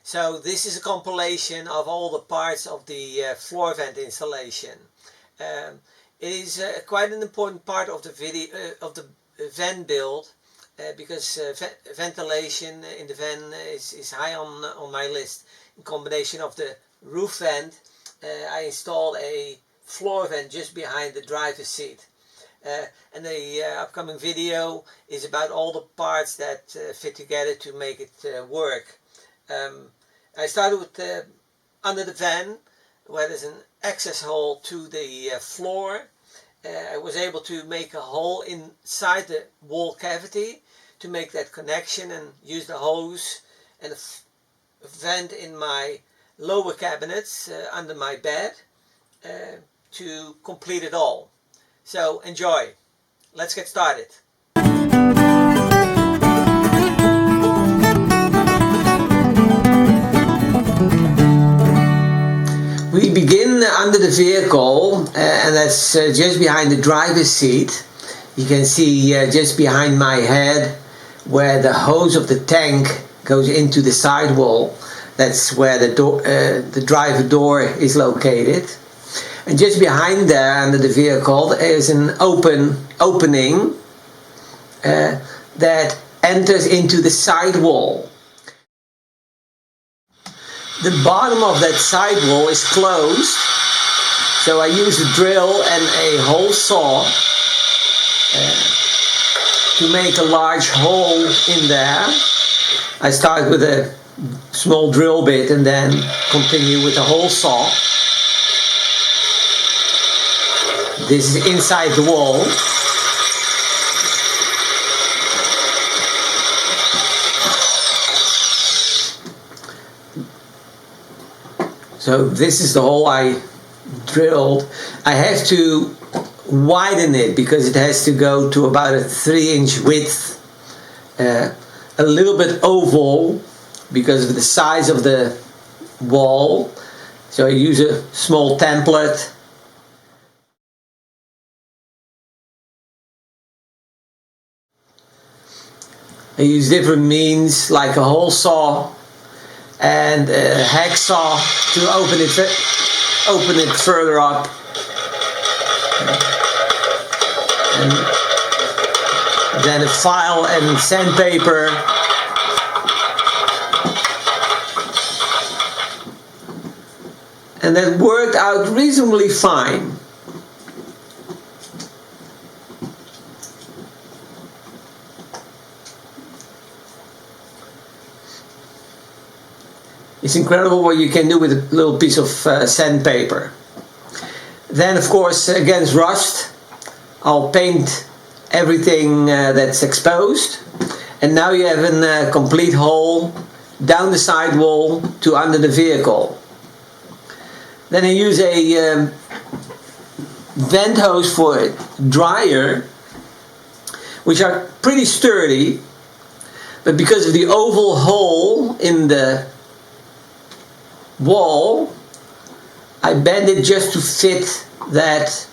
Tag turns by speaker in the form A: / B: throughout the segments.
A: So this is a compilation of all the parts of the floor vent installation. It is quite an important part of the video of the van build because ventilation in the van is high on my list. In combination of the roof vent, I installed a floor vent just behind the driver's seat. And the upcoming video is about all the parts that fit together to make it work. I started with under the van, where there's an access hole to the floor. I was able to make a hole inside the wall cavity to make that connection and use the hose and a vent in my lower cabinets under my bed to complete it all. So enjoy. Let's get started. We begin under the vehicle and that's just behind the driver's seat. You can see just behind my head where the hose of the tank goes into the sidewall. That's where the driver door is located. And just behind there, under the vehicle, there is an opening that enters into the sidewall. The bottom of that sidewall is closed, so I use a drill and a hole saw to make a large hole in there. I start with a small drill bit and then continue with a hole saw. This is inside the wall. So this is the hole I drilled. I have to widen it because it has to go to about a 3-inch width. A little bit oval because of the size of the wall. So I use a small template. I use different means like a hole saw and a hacksaw to open it further up. And then a file and sandpaper. And that worked out reasonably fine. It's incredible what you can do with a little piece of sandpaper. Then, of course, against rust, I'll paint everything that's exposed. And now you have a complete hole down the sidewall to under the vehicle. Then I use a vent hose for dryer, which are pretty sturdy. But because of the oval hole in the wall, I bend it just to fit that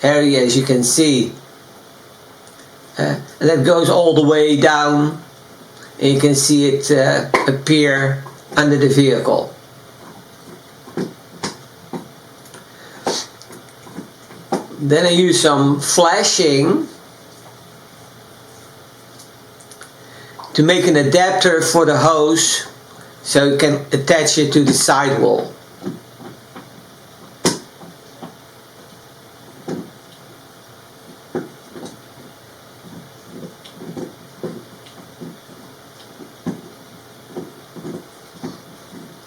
A: area, as you can see, and that goes all the way down and you can see it appear under the vehicle. Then I use some flashing to make an adapter for the hose so you can attach it to the sidewall.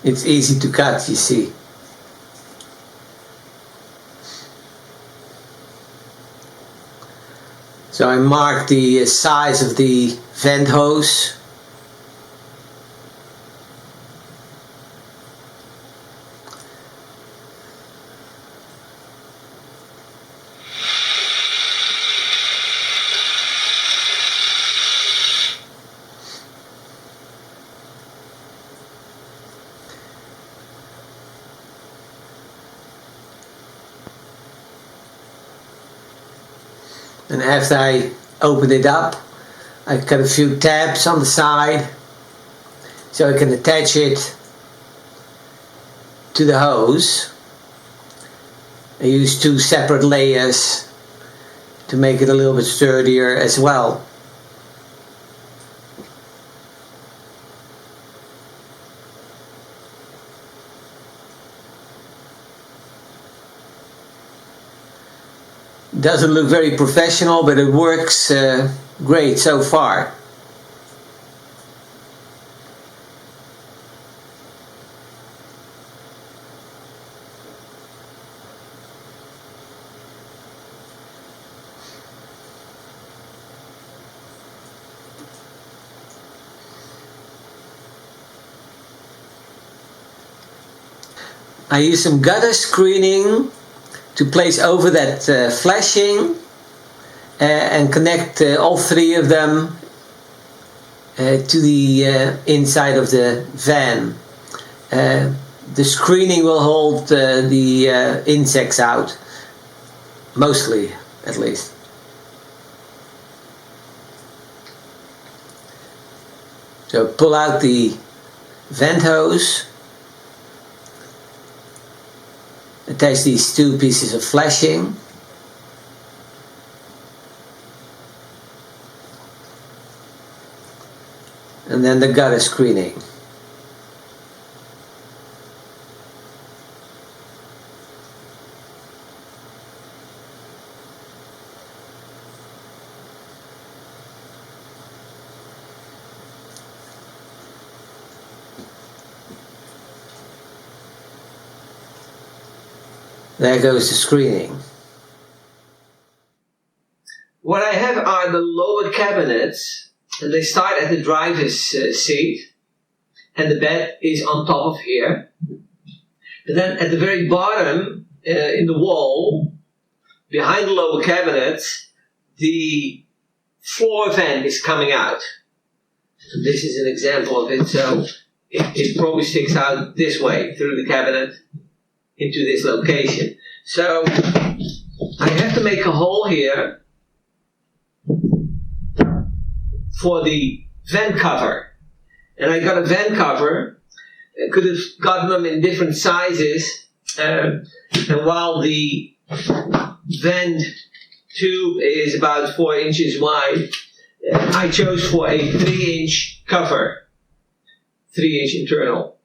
A: It's easy to cut, you see. So I mark the size of the vent hose. And after I open it up, I cut a few tabs on the side so I can attach it to the hose. I use two separate layers to make it a little bit sturdier as well. Doesn't look very professional, but it works great so far. I use some gutter screening to place over that flashing and connect all three of them to the inside of the van. The screening will hold the insects out, mostly at least. So pull out the vent hose, attach these two pieces of flashing, and then the gutter screening. There goes the screening. What I have are the lower cabinets, and they start at the driver's seat, and the bed is on top of here. And then at the very bottom, in the wall, behind the lower cabinets, the floor vent is coming out. So this is an example of it. So it probably sticks out this way through the cabinet into this location. So I have to make a hole here for the vent cover. And I got a vent cover. I could have gotten them in different sizes. And while the vent tube is about 4 inches wide, I chose for a 3-inch cover, 3-inch internal.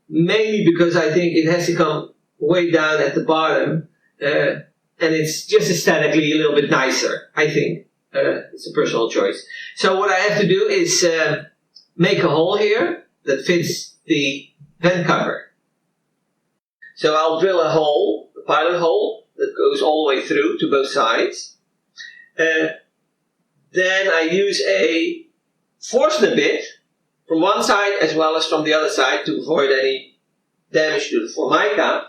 A: Mainly because I think it has to come way down at the bottom, and it's just aesthetically a little bit nicer, I think. It's a personal choice. So what I have to do is make a hole here that fits the vent cover. So I'll drill a hole, a pilot hole, that goes all the way through to both sides. Then I use a Forstner bit from one side as well as from the other side to avoid any damage to the Formica.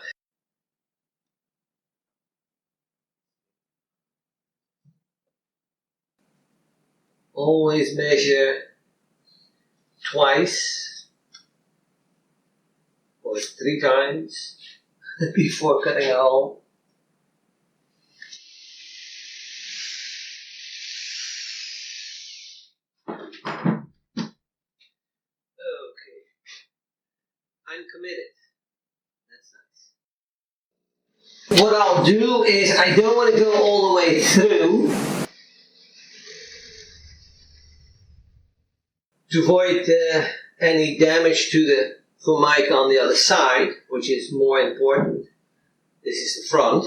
A: Always measure twice or 3 times before cutting a hole. I'm committed. That's nice. What I'll do is I don't want to go all the way through to avoid any damage to the Formica on the other side, which is more important. This is the front.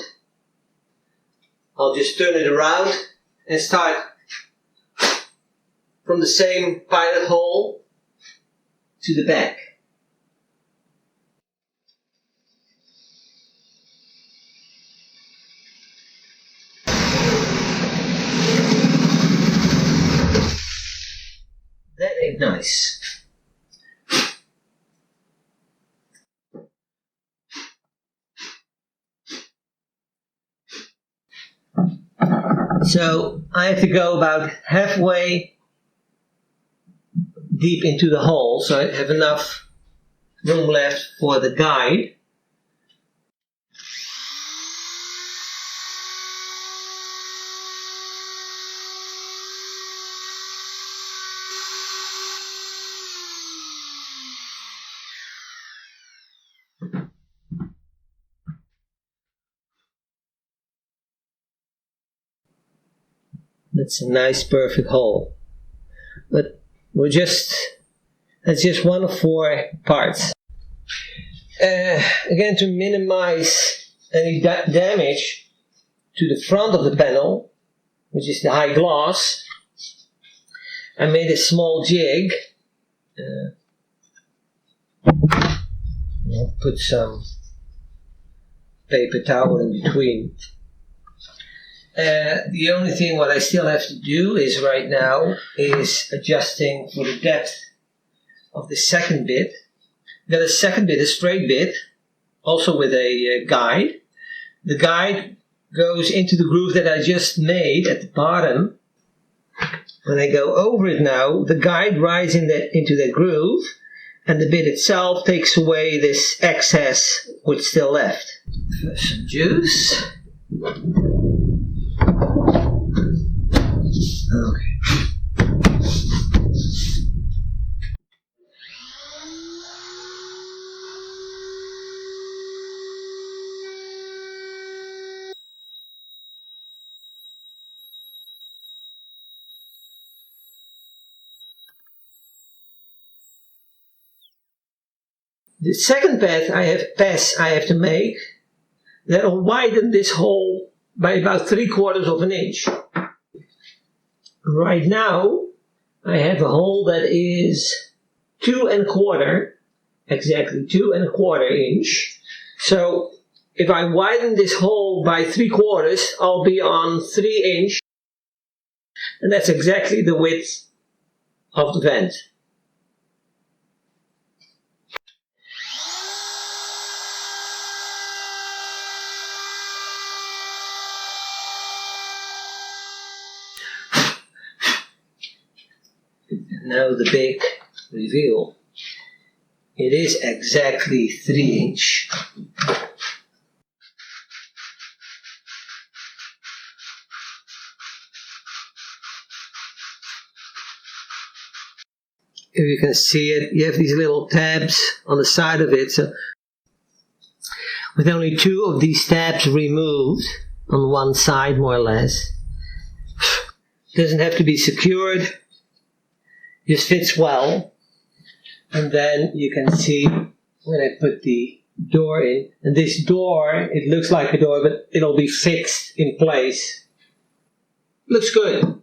A: I'll just turn it around and start from the same pilot hole to the back. That ain't nice. So I have to go about halfway deep into the hole, so I have enough room left for the guide. It's a nice perfect hole. But that's just one of 4 parts. Again, to minimize any damage to the front of the panel, which is the high gloss, I made a small jig. I'll put some paper towel in between. The only thing what I still have to do is right now is adjusting for the depth of the second bit. Got a second bit, a straight bit, also with a guide. The guide goes into the groove that I just made at the bottom. When I go over it now, the guide rides into that groove, and the bit itself takes away this excess which still left. First some juice. Okay. The second pass I have to make, that will widen this hole by about 3/4 of an inch. Right now, I have a hole that is 2 1/4, exactly 2 1/4 inch. So if I widen this hole by 3/4, I'll be on 3 inch, and that's exactly the width of the vent. Now the big reveal. It is exactly 3 inch. If you can see it, you have these little tabs on the side of it. So with only 2 of these tabs removed on one side, more or less, doesn't have to be secured. Just fits well, and then you can see when I put the door in, and this door, it looks like a door, but it'll be fixed in place. Looks good.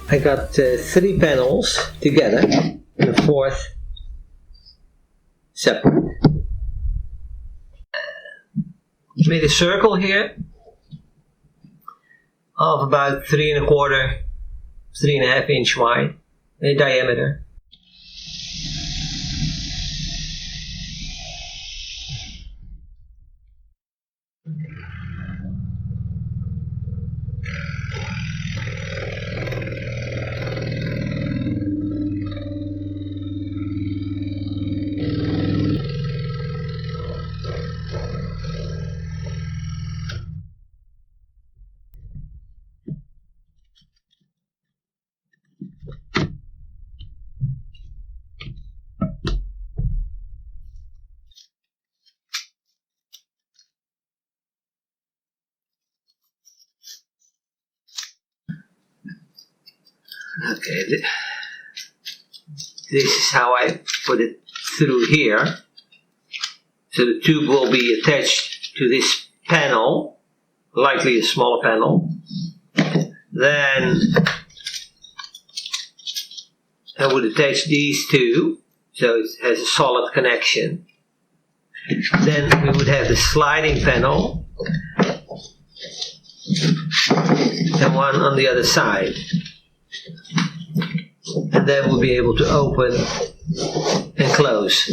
A: I got 3 panels together and a 4th separate. Made a circle here of about 3 1/4, 3.5 inch wide in diameter. Okay, this is how I put it through here. So the tube will be attached to this panel, likely a smaller panel. Then I would attach these two, so it has a solid connection. Then we would have the sliding panel and one on the other side. And then we'll be able to open and close.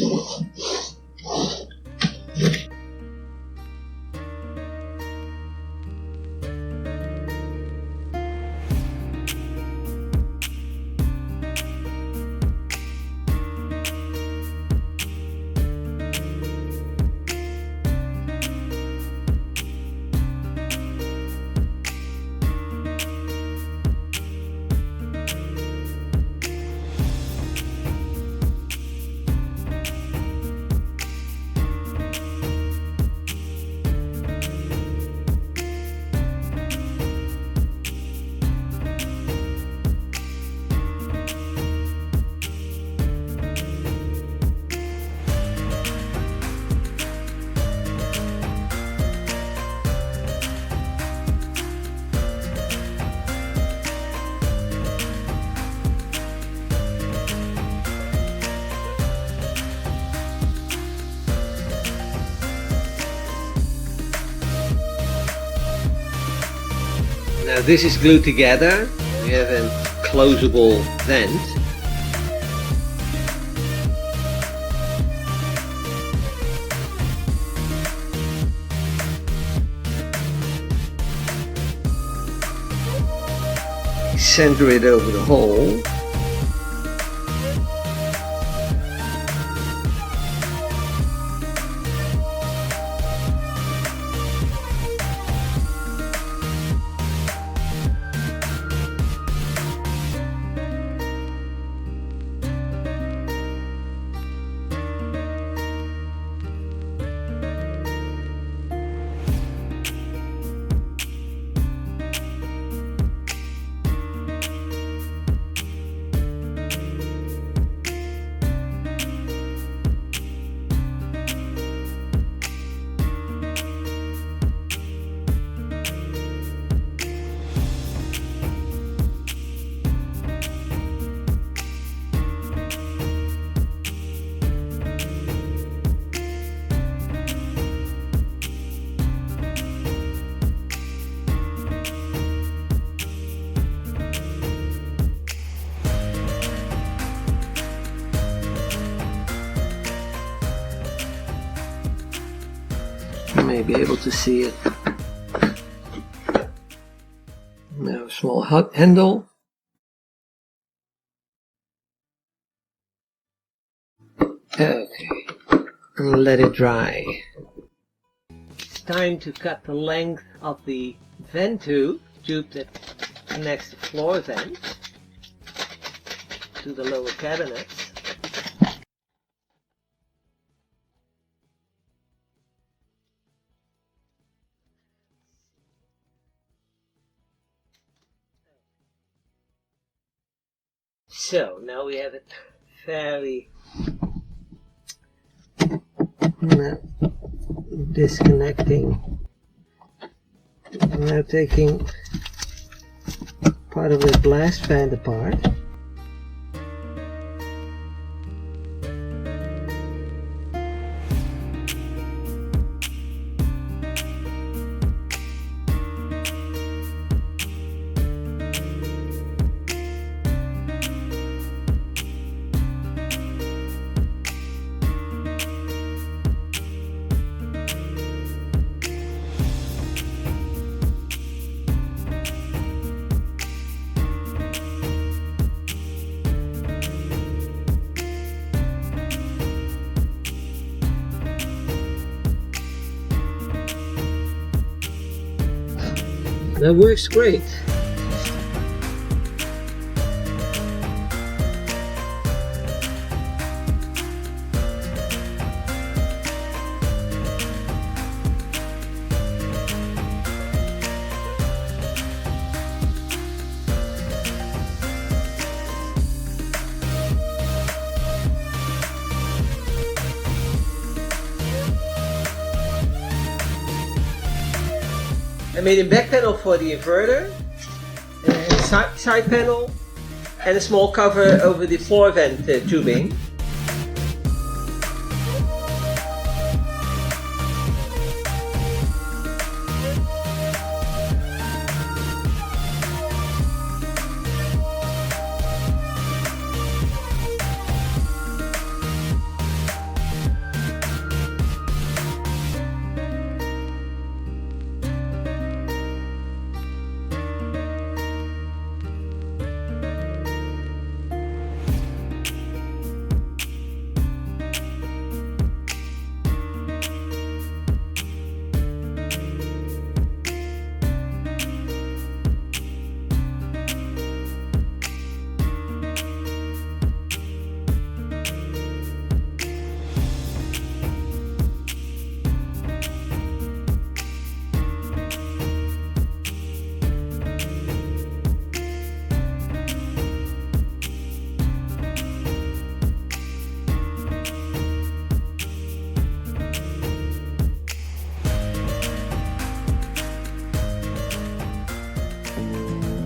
A: Now this is glued together. We have a closable vent. Center it over the hole. You may be able to see it. Now a small handle. Okay, and let it dry. It's time to cut the length of the vent tube that connects the floor vent to the lower cabinets. So now we have it fairly disconnecting. I'm now taking part of the blast fan apart. That works great. made a back panel for the inverter, a side panel, and a small cover over the floor vent tubing.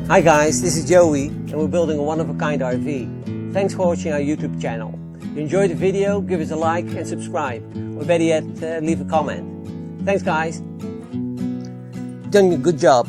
B: Hi guys, this is Joey and we're building a one-of-a-kind RV. Thanks for watching our YouTube channel. If you enjoyed the video, give us a like and subscribe, or better yet, leave a comment. Thanks guys. You've done a good job.